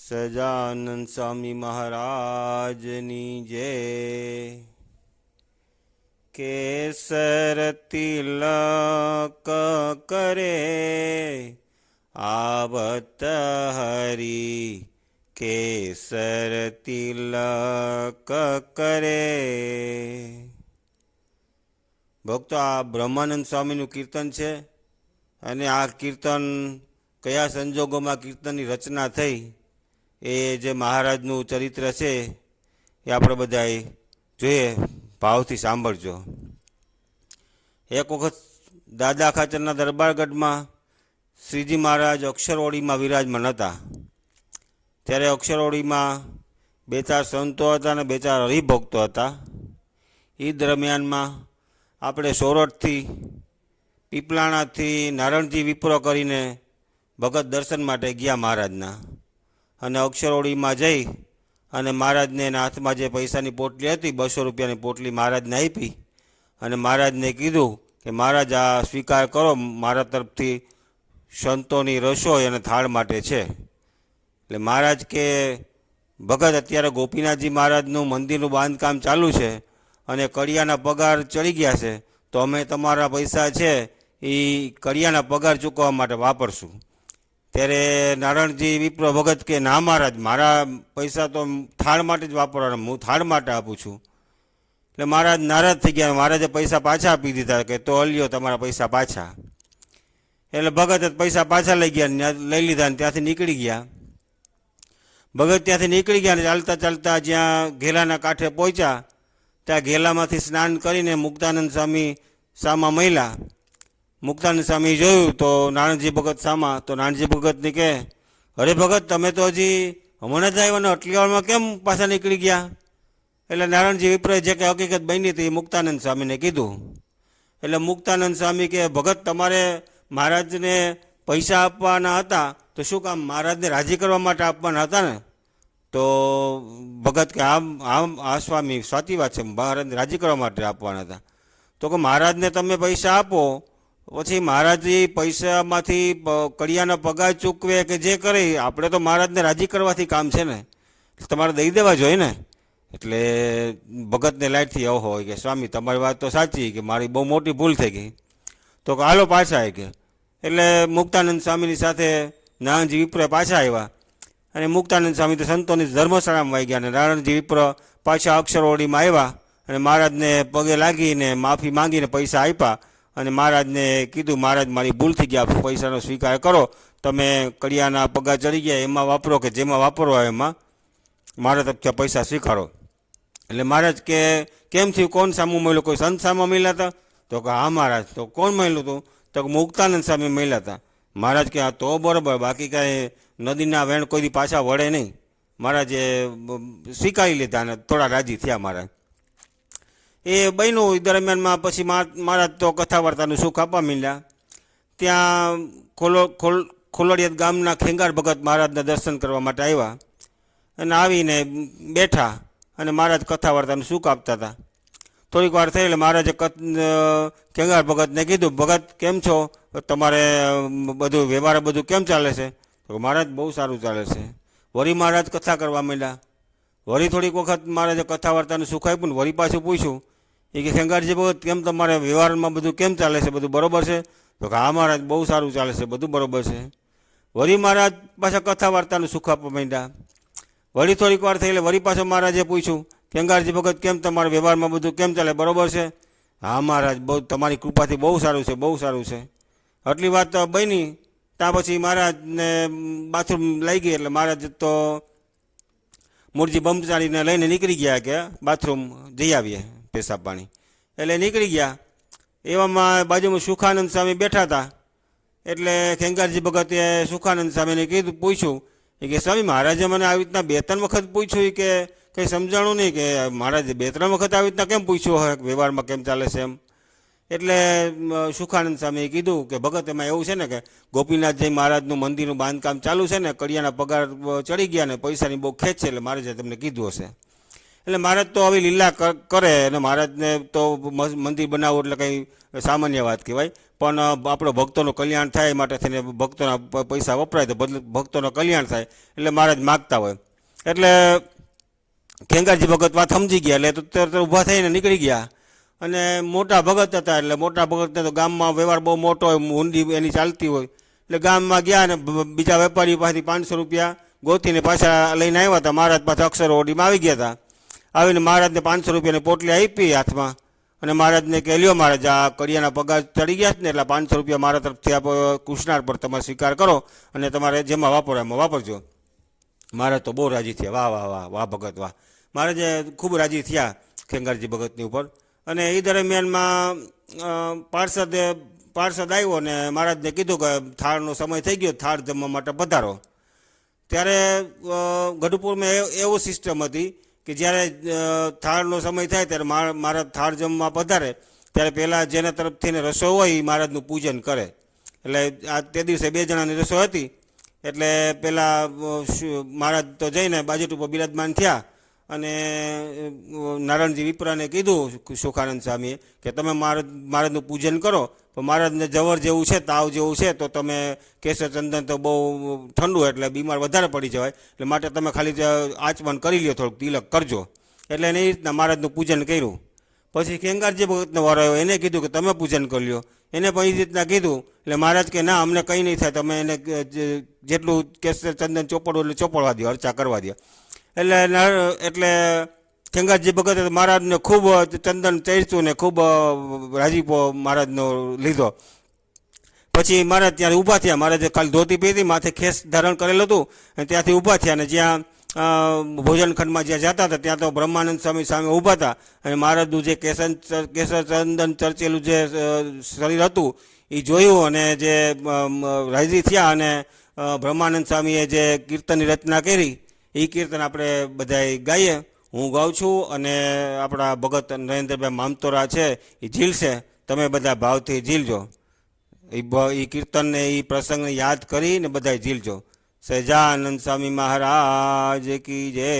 સજાનંદ સ્વામી મહારાજની જય। કેસર તિલક કરે આવત હરી, કેસર તિલક કરે। ભક્તો, આ બ્રહ્માનંદ સ્વામીનું કીર્તન છે અને આ કીર્તન કયા સંજોગોમાં કીર્તનની રચના થઈ એ જે મહારાજનું ચરિત્ર છે એ આપણે બધાએ જોઈએ, ભાવથી સાંભળજો। એક વખત દાદા ખાચરના દરબારગઢમાં શ્રીજી મહારાજ અક્ષરઓળીમાં વિરાજમાન હતા। ત્યારે અક્ષરઓળીમાં બે ચાર સંતો હતા અને બે ચાર હરિભક્તો હતા। એ દરમિયાનમાં આપણે સોરઠથી પીપલાણાથી નારણજી વિપ્રો કરીને ભગત દર્શન માટે ગયા મહારાજના, અને અક્ષરઓળીમાં જઈ અને મહારાજને એના હાથમાં જે પૈસાની પોટલી હતી 200 રૂપિયાની પોટલી મહારાજને આપી અને મહારાજને કીધું કે મહારાજ આ સ્વીકાર કરો, મારા તરફથી સંતોની રસોઈ અને થાળ માટે છે। એટલે મહારાજ કે ભગત અત્યારે ગોપીનાથજી મહારાજનું મંદિરનું બાંધકામ ચાલુ છે અને કડિયાના પગાર ચડી ગયા છે, તો અમે તમારા પૈસા છે એ કડિયાના પગાર ચૂકવવા માટે વાપરશું। ત્યારે નારણજી વિપ્ર ભગત કે ના મહારાજ, મારા પૈસા તો થાળ માટે જ વાપરવાના, હું થાળ માટે આપું છું। એટલે મહારાજ નારાજ થઈ ગયા। મહારાજે પૈસા પાછા આપી દીધા કે તો લ્યો તમારા પૈસા પાછા। એટલે ભગત પૈસા પાછા લઈ ગયા, લઈ લીધા ને ત્યાંથી નીકળી ગયા। ભગત ત્યાંથી નીકળી ગયા ને ચાલતા ચાલતા જ્યાં ઘેલાના કાંઠે પહોંચ્યા ત્યાં ઘેલામાંથી સ્નાન કરીને મુક્તાનંદ સ્વામી સામા મહિલા। મુક્તાનંદ સ્વામી જોયું તો નારણજી ભગત સામા, તો નારણજી ભગતને કહે, અરે ભગત તમે તો હજી હમણાં જ આવ્યા ને આટલી વારમાં કેમ પાછા નીકળી ગયા? એટલે નારણજી વિપ્રએ જે કંઈ હકીકત બની હતી એ મુક્તાનંદ સ્વામીને કીધું। એટલે મુક્તાનંદ સ્વામી કહે, ભગત તમારે મહારાજને પૈસા આપવાના હતા તો શું કામ મહારાજને રાજી કરવા માટે આપવાના હતા ને? તો ભગત કે આ સ્વામી સાચી વાત છે, મહારાજને રાજી કરવા માટે આપવાના હતા। તો કે મહારાજને તમે પૈસા આપો, પછી મહારાજ પૈસામાંથી કડિયાના પગાર ચૂકવે કે જે કરે, આપણે તો મહારાજને રાજી કરવાથી કામ છે ને, તમારે દઈ દેવા જોઈએ ને। એટલે ભગતને લાઈટથી અહો હોય કે સ્વામી તમારી વાત તો સાચી, કે મારી બહુ મોટી ભૂલ થઈ ગઈ, તો કે હાલો પાછા કે। એટલે મુક્તાનંદ સ્વામીની સાથે નારણજી વિપ્ર પાછા આવ્યા અને મુક્તાનંદ સ્વામી તો સંતોની ધર્મશાળામાં આવી ગયા અને નારણજી વિપ્ર પાછા અક્ષરઓળીમાં આવ્યા અને મહારાજને પગે લાગીને માફી માંગીને પૈસા આપ્યા અને મહારાજને કીધું, મહારાજ મારી ભૂલ થઈ ગયા, પૈસાનો સ્વીકાર કરો, તમે કડિયાના પગાર ચડી ગયા એમાં વાપરો કે જેમાં વાપરવા એમાં મારા તરફથી પૈસા સ્વીકારો। એટલે મહારાજ કે કેમ થયું, કોણ સામું મળ્યું, કોઈ સંત સામા મળ્યા હતા? તો કે હા મહારાજ। તો કોણ મળ્યું હતું? તો મુક્તાનંદ સ્વામી મળ્યા હતા। મહારાજ કે હા તો બરાબર, બાકી કાંઈ નદીના વેણ કોઈ દી પાછા વળે નહીં। મહારાજે સ્વીકારી લીધા અને થોડા રાજી થયા મહારાજ। એ બન્યું દરમિયાનમાં પછી મહારાજ તો કથા વાર્તાનું સુખ આપવા માંડ્યા। ત્યાં ખોલડિયાદ ગામના ખેંગાર ભગત મહારાજના દર્શન કરવા માટે આવ્યા અને આવીને બેઠા અને મહારાજ કથા વાર્તાનું સુખ આપતા હતા। થોડીક વાર થઈ એટલે મહારાજે ખેંગાર ભગતને કીધું, ભગત કેમ છો, તમારે બધું વ્યવહાર બધું કેમ ચાલે છે? તો મહારાજ બહુ સારું ચાલે છે। વળી મહારાજ કથા કરવા માંડ્યા। વળી થોડીક વખત મહારાજે કથા વાર્તાનું સુખ આપ્યું ને વળી પાછું પૂછ્યું, એ કે ખેંગારજી ભગત કેમ તમારે વ્યવહારમાં બધું કેમ ચાલે છે, બધું બરાબર છે? તો કે હા મહારાજ બહુ સારું ચાલે છે, બધું બરાબર છે। વળી મહારાજ પાછા કથા વાર્તાનું સુખ આપવા માંડ્યા। વળી થોડીક વાર થઈ એટલે વળી પાછો મહારાજે પૂછ્યું, ખેંગારજી ભગત કેમ તમારા વ્યવહારમાં બધું કેમ ચાલે, બરાબર છે? હા મહારાજ બહુ તમારી કૃપાથી બહુ સારું છે, બહુ સારું છે। આટલી વાત બની ત્યાં પછી મહારાજને બાથરૂમ લઈ ગઈ એટલે મહારાજ તો મૂળજી બ્રહ્મચારીને લઈને નીકળી ગયા કે બાથરૂમ જઈ આવીએ, પેશાબ પાણી, એટલે નીકળી ગયા। એવામાં બાજુમાં સુખાનંદ સ્વામી બેઠા હતા। એટલે ખેંગારજી ભગતે સુખાનંદ સ્વામીને કીધું, પૂછ્યું કે સ્વામી મહારાજે મને આવી રીતના 2-3 વખત પૂછ્યું કે કંઈ સમજાણું નહીં, કે મહારાજે 2-3 વખત આવી રીતના કેમ પૂછ્યું હોય વ્યવહારમાં કેમ ચાલે છે એમ? એટલે સુખાનંદ સ્વામીએ કીધું કે ભગત એમાં એવું છે ને કે ગોપીનાથજી મહારાજનું મંદિરનું બાંધકામ ચાલુ છે ને, કડિયાના પગાર ચડી ગયા ને પૈસાની બહુ ખેંચ છે, એટલે મહારાજે તમને કીધું હશે। એટલે મહારાજ તો આવી લીલા કરે અને મહારાજને તો મંદિર બનાવવું એટલે કંઈ સામાન્ય વાત કહેવાય, પણ આપણો ભક્તોનું કલ્યાણ થાય એ માટે થઈને ભક્તોના પૈસા વપરાય તો ભક્તોનું કલ્યાણ થાય એટલે મહારાજ માગતા હોય. એટલે ખેંગારજી ભગત વાત સમજી ગયા એટલે તરત ઊભા થઈને નીકળી ગયા. અને મોટા ભગત હતા એટલે મોટા ભગતને તો ગામમાં વ્યવહાર બહુ મોટો હોય, હુંડી એની ચાલતી હોય એટલે ગામમાં ગયા અને બીજા વેપારી પાસેથી 500 રૂપિયા ગોતીને પાછા લઈને આવ્યા હતા. મહારાજ પાછા અક્ષરો ઓડીમાં આવી ગયા હતા. આવીને મહારાજને 500 રૂપિયાની પોટલી આપી હાથમાં અને મહારાજને કે લ્યો મહારાજ આ કડિયાના પગાર ચડી ગયા છે ને એટલે 500 રૂપિયા મારા તરફથી આપો, કૃષ્ણાર પર તમે સ્વીકાર કરો અને તમારે જેમાં વાપરો એમાં વાપરજો. મહારાજ તો બહુ રાજી થયા. વાહ વાહ વાહ વાહ ભગત વાહ. મહારાજે ખૂબ રાજી થયા ખેંગારજી ભગતની ઉપર. અને એ દરમિયાનમાં પાર્ષદ આવ્યો ને મહારાજને કીધું કે થાળનો સમય થઈ ગયો, થાળ જમવા માટે પધારો. ત્યારે ગઢપુરમાં એવું સિસ્ટમ હતી કે જ્યારે થાળનો સમય થાય ત્યારે મહારાજ થાળ જમવા પધારે ત્યારે પહેલાં જેના તરફથી રસો હોય એ મહારાજનું પૂજન કરે. એટલે આ તે દિવસે 2 જણાની રસો હતી એટલે પહેલાં મહારાજ તો જઈને બાજુ ઉપર બિરાજમાન થયા અને નારાયણજી વિપ્રાને કીધું સુખાનંદ સ્વામીએ કે તમે મહારાજનું પૂજન કરો, પણ મહારાજને જવર જેવું છે, તાવ જેવું છે તો તમે કેસર ચંદન તો બહુ ઠંડુ એટલે બીમાર વધારે પડી જવાય, એટલે માટે તમે ખાલી આચમન કરી લ્યો, થોડુંક તિલક કરજો. એટલે એને એ રીતના મહારાજનું પૂજન કર્યું. પછી ખેંગારજી ભગતનો વારો આવ્યો, એને કીધું કે તમે પૂજન કરી લ્યો. એને પણ એ રીતના કીધું એટલે મહારાજ કે ના અમને કંઈ નહીં થાય, તમે એને જેટલું કેસર ચંદન ચોપડવું એટલે ચોપડવા દો, અર્ચા કરવા દો. એટલે ખેંગારજી ભગતે મહારાજને ખૂબ ચંદન ચડ્યું ને ખૂબ રાજીપો મહારાજનો લીધો. પછી મહારાજ ત્યાં ઊભા થયા. મહારાજે ખાલી ધોતી પહેરી, માથે ખેસ ધારણ કરેલું હતું અને ત્યાંથી ઊભા થયા. અને જ્યાં ભોજનખંડમાં જ્યાં જતા હતા ત્યાં તો બ્રહ્માનંદ સ્વામી સામે ઊભા હતા અને મહારાજનું જે કેસર ચંદન ચર્ચેલું જે શરીર હતું એ જોયું અને જે રાજી થયા. અને બ્રહ્માનંદ સ્વામીએ જે કીર્તનની રચના કરી એ કીર્તન આપણે બધાય ગાઈએ. હું ગાઉં છું અને આપણા ભગત નરેન્દ્રભાઈ મામતોરા છે એ ઝીલશે. તમે બધા ભાવથી ઝીલજો. એ કીર્તનને એ પ્રસંગને યાદ કરીને બધા ઝીલજો. સહજાનંદ સ્વામી મહારાજ કી જય.